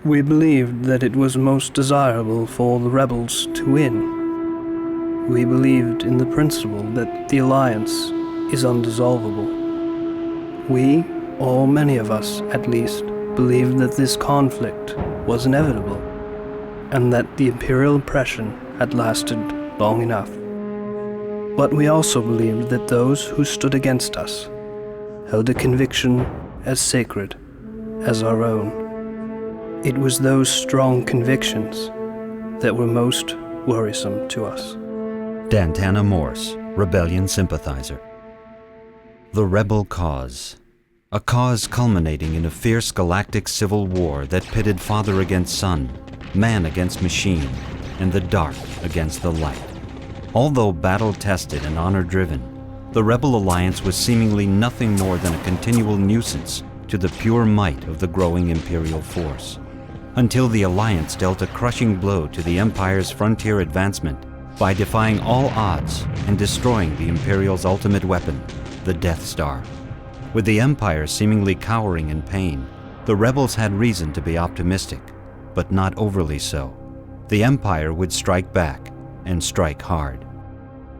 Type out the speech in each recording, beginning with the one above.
We believed that it was most desirable for the rebels to win. We believed in the principle that the alliance is undissolvable. We, or many of us at least, believed that this conflict was inevitable, and that the imperial oppression had lasted long enough. But we also believed that those who stood against us held a conviction as sacred as our own. It was those strong convictions that were most worrisome to us. Dantana Morse, rebellion sympathizer. The rebel cause. A cause culminating in a fierce galactic civil war that pitted father against son, man against machine, and the dark against the light. Although battle-tested and honor-driven, the Rebel Alliance was seemingly nothing more than a continual nuisance to the pure might of the growing Imperial force. Until the Alliance dealt a crushing blow to the Empire's frontier advancement by defying all odds and destroying the Imperial's ultimate weapon, the Death Star. With the Empire seemingly cowering in pain, the rebels had reason to be optimistic, but not overly so. The Empire would strike back, and strike hard.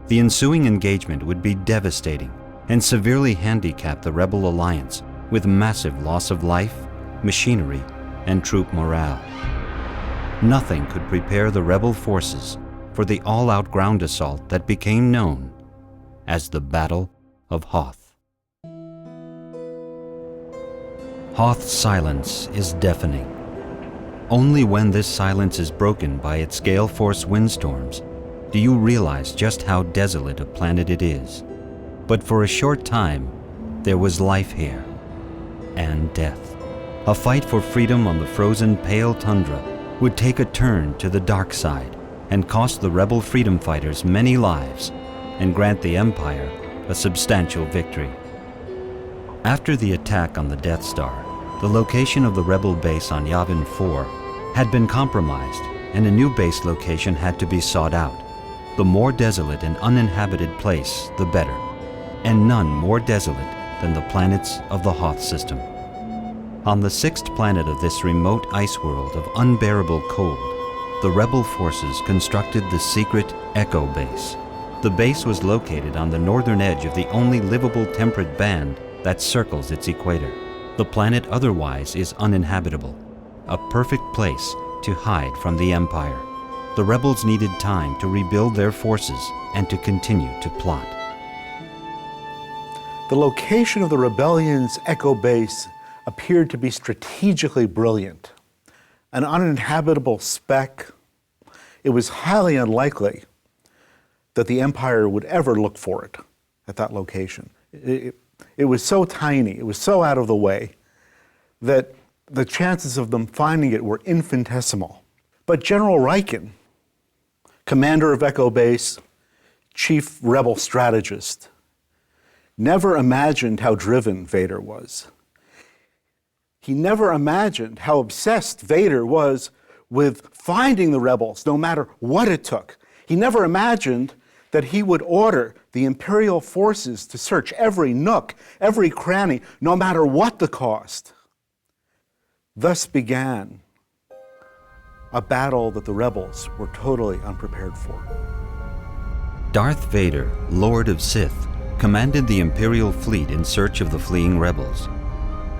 The ensuing engagement would be devastating and severely handicap the Rebel Alliance with massive loss of life, machinery, and troop morale. Nothing could prepare the rebel forces for the all-out ground assault that became known as the Battle of Hoth. Hoth's silence is deafening. Only when this silence is broken by its gale force windstorms do you realize just how desolate a planet it is. But for a short time, there was life here, and death. A fight for freedom on the frozen pale tundra would take a turn to the dark side and cost the rebel freedom fighters many lives and grant the Empire a substantial victory. After the attack on the Death Star, the location of the rebel base on Yavin 4 had been compromised and a new base location had to be sought out. The more desolate and uninhabited place, the better, and none more desolate than the planets of the Hoth system. On the sixth planet of this remote ice world of unbearable cold, the rebel forces constructed the secret Echo Base. The base was located on the northern edge of the only livable temperate band that circles its equator. The planet otherwise is uninhabitable, a perfect place to hide from the Empire. The rebels needed time to rebuild their forces and to continue to plot. The location of the rebellion's Echo Base appeared to be strategically brilliant. An uninhabitable speck, it was highly unlikely that the Empire would ever look for it at that location. It was so tiny, it was so out of the way, that the chances of them finding it were infinitesimal. But General Riecken, commander of Echo Base, chief rebel strategist, never imagined how driven Vader was. He never imagined how obsessed Vader was with finding the rebels, no matter what it took. He never imagined that he would order the Imperial forces to search every nook, every cranny, no matter what the cost. Thus began a battle that the rebels were totally unprepared for. Darth Vader, Lord of Sith, commanded the Imperial fleet in search of the fleeing rebels.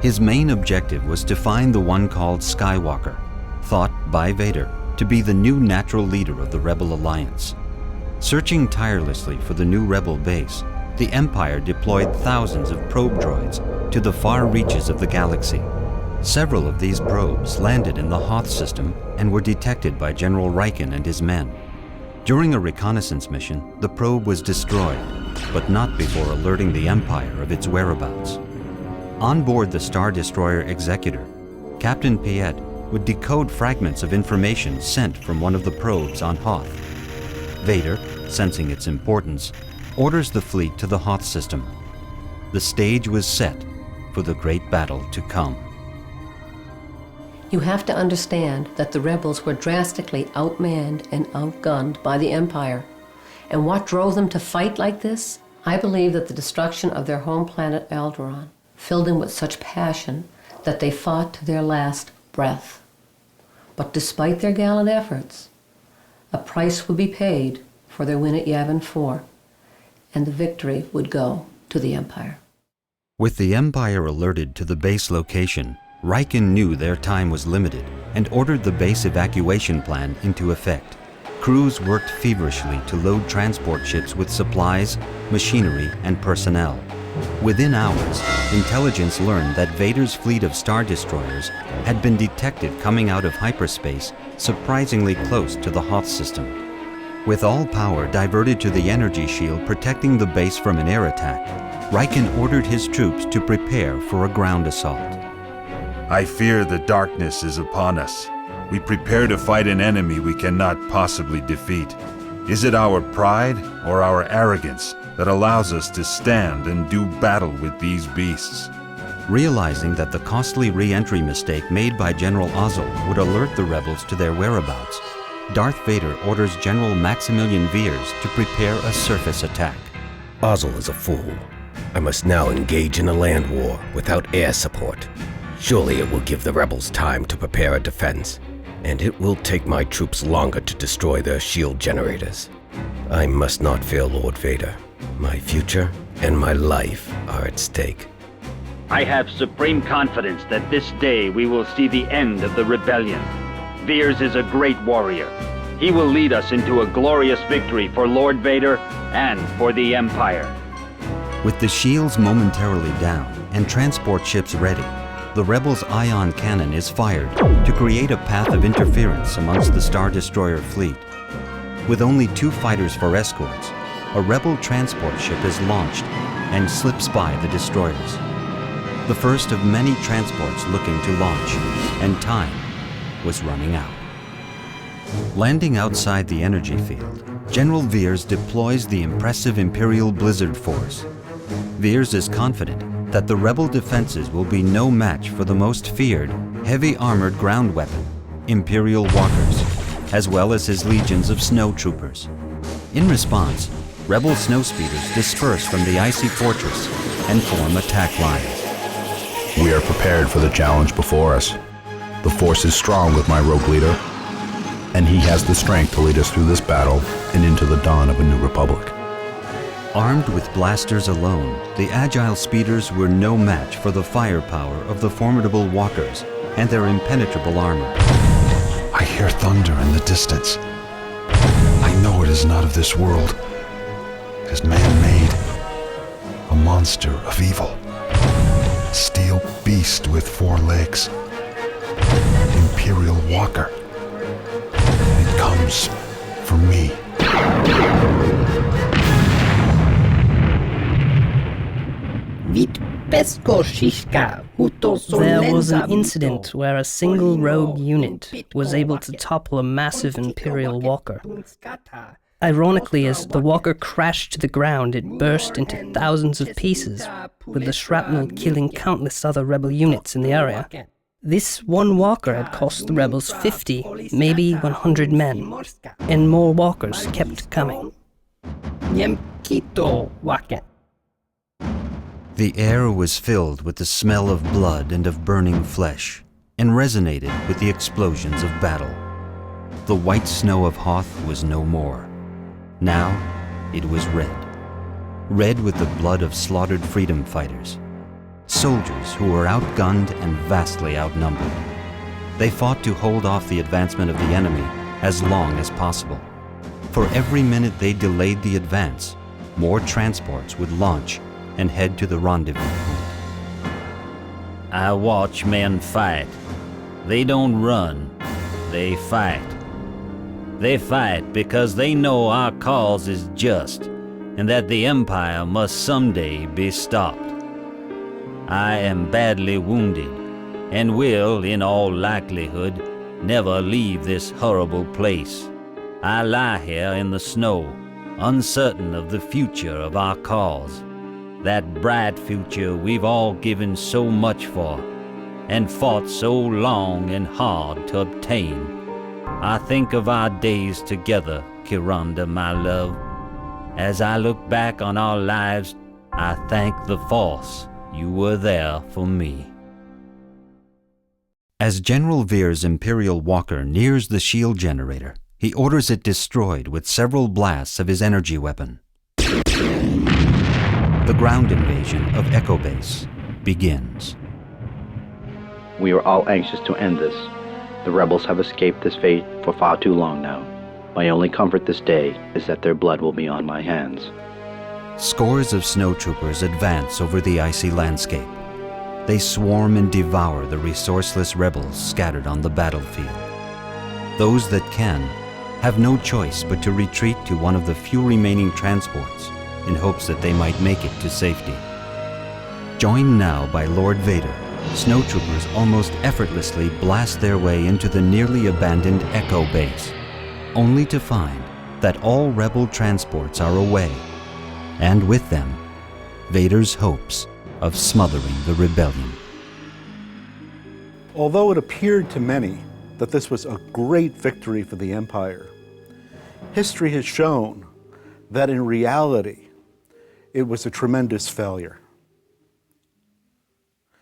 His main objective was to find the one called Skywalker, thought by Vader to be the new natural leader of the Rebel Alliance. Searching tirelessly for the new rebel base, the Empire deployed thousands of probe droids to the far reaches of the galaxy. Several of these probes landed in the Hoth system and were detected by General Riecken and his men. During a reconnaissance mission, the probe was destroyed, but not before alerting the Empire of its whereabouts. On board the Star Destroyer Executor, Captain Piet would decode fragments of information sent from one of the probes on Hoth. Vader, sensing its importance, orders the fleet to the Hoth system. The stage was set for the great battle to come. You have to understand that the rebels were drastically outmanned and outgunned by the Empire. And what drove them to fight like this? I believe that the destruction of their home planet Alderaan filled them with such passion that they fought to their last breath. But despite their gallant efforts, a price would be paid for their win at Yavin 4, and the victory would go to the Empire. With the Empire alerted to the base location, Riken knew their time was limited and ordered the base evacuation plan into effect. Crews worked feverishly to load transport ships with supplies, machinery, and personnel. Within hours, intelligence learned that Vader's fleet of Star Destroyers had been detected coming out of hyperspace surprisingly close to the Hoth system. With all power diverted to the energy shield protecting the base from an air attack, Riken ordered his troops to prepare for a ground assault. I fear the darkness is upon us. We prepare to fight an enemy we cannot possibly defeat. Is it our pride or our arrogance that allows us to stand and do battle with these beasts? Realizing that the costly re-entry mistake made by General Ozzel would alert the rebels to their whereabouts, Darth Vader orders General Maximilian Veers to prepare a surface attack. Ozzel is a fool. I must now engage in a land war without air support. Surely it will give the rebels time to prepare a defense, and it will take my troops longer to destroy their shield generators. I must not fail Lord Vader. My future and my life are at stake. I have supreme confidence that this day we will see the end of the rebellion. Veers is a great warrior. He will lead us into a glorious victory for Lord Vader and for the Empire. With the shields momentarily down and transport ships ready, the rebels' ion cannon is fired to create a path of interference amongst the Star Destroyer fleet. With only 2 fighters for escorts, a rebel transport ship is launched and slips by the destroyers. The first of many transports looking to launch, and time was running out. Landing outside the energy field, General Veers deploys the impressive Imperial Blizzard Force. Veers is confident that the rebel defenses will be no match for the most feared, heavy-armored ground weapon, Imperial Walkers, as well as his legions of snow troopers. In response, rebel snowspeeders disperse from the icy fortress and form attack lines. We are prepared for the challenge before us. The Force is strong with my rogue leader, and he has the strength to lead us through this battle and into the dawn of a new republic. Armed with blasters alone, the agile speeders were no match for the firepower of the formidable walkers and their impenetrable armor. I hear thunder in the distance. I know it is not of this world. It is man-made, a monster of evil. Steel beast with 4 legs. Imperial Walker. It comes for me. There was an incident where a single rogue unit was able to topple a massive Imperial Walker. Ironically, as the walker crashed to the ground, it burst into thousands of pieces, with the shrapnel killing countless other rebel units in the area. This one walker had cost the rebels 50, maybe 100 men, and more walkers kept coming. The air was filled with the smell of blood and of burning flesh, and resonated with the explosions of battle. The white snow of Hoth was no more. Now it was red. Red with the blood of slaughtered freedom fighters. Soldiers who were outgunned and vastly outnumbered. They fought to hold off the advancement of the enemy as long as possible. For every minute they delayed the advance, more transports would launch and head to the rendezvous point. I watch men fight. They don't run, they fight. They fight because they know our cause is just and that the Empire must someday be stopped. I am badly wounded and will, in all likelihood, never leave this horrible place. I lie here in the snow, uncertain of the future of our cause. That bright future we've all given so much for and fought so long and hard to obtain. I think of our days together, Kiranda, my love. As I look back on our lives, I thank the Force you were there for me. As General Veer's Imperial Walker nears the shield generator, he orders it destroyed with several blasts of his energy weapon. The ground invasion of Echo Base begins. We are all anxious to end this. The rebels have escaped this fate for far too long now. My only comfort this day is that their blood will be on my hands. Scores of snowtroopers advance over the icy landscape. They swarm and devour the resourceless rebels scattered on the battlefield. Those that can have no choice but to retreat to one of the few remaining transports in hopes that they might make it to safety. Joined now by Lord Vader, snowtroopers almost effortlessly blast their way into the nearly abandoned Echo Base, only to find that all rebel transports are away, and with them, Vader's hopes of smothering the rebellion. Although it appeared to many that this was a great victory for the Empire, history has shown that in reality, it was a tremendous failure.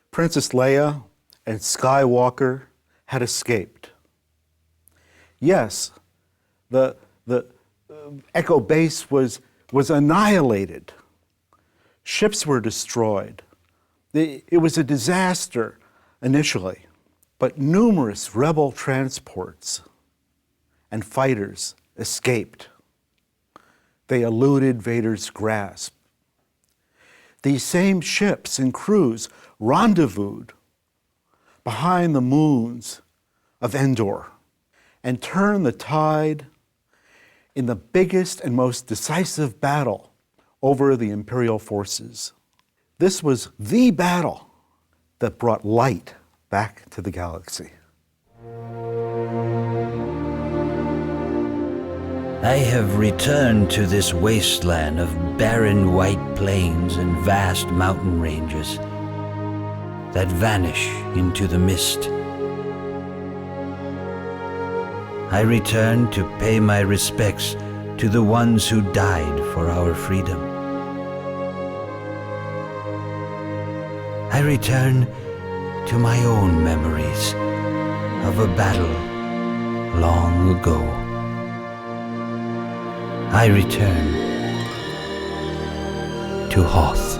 Princess Leia and Skywalker had escaped. Yes, the Echo Base was annihilated. Ships were destroyed. It was a disaster initially, but numerous rebel transports and fighters escaped. They eluded Vader's grasp. These same ships and crews rendezvoused behind the moons of Endor and turned the tide in the biggest and most decisive battle over the Imperial forces. This was the battle that brought light back to the galaxy. I have returned to this wasteland of barren white plains and vast mountain ranges that vanish into the mist. I return to pay my respects to the ones who died for our freedom. I return to my own memories of a battle long ago. I return to Hoth.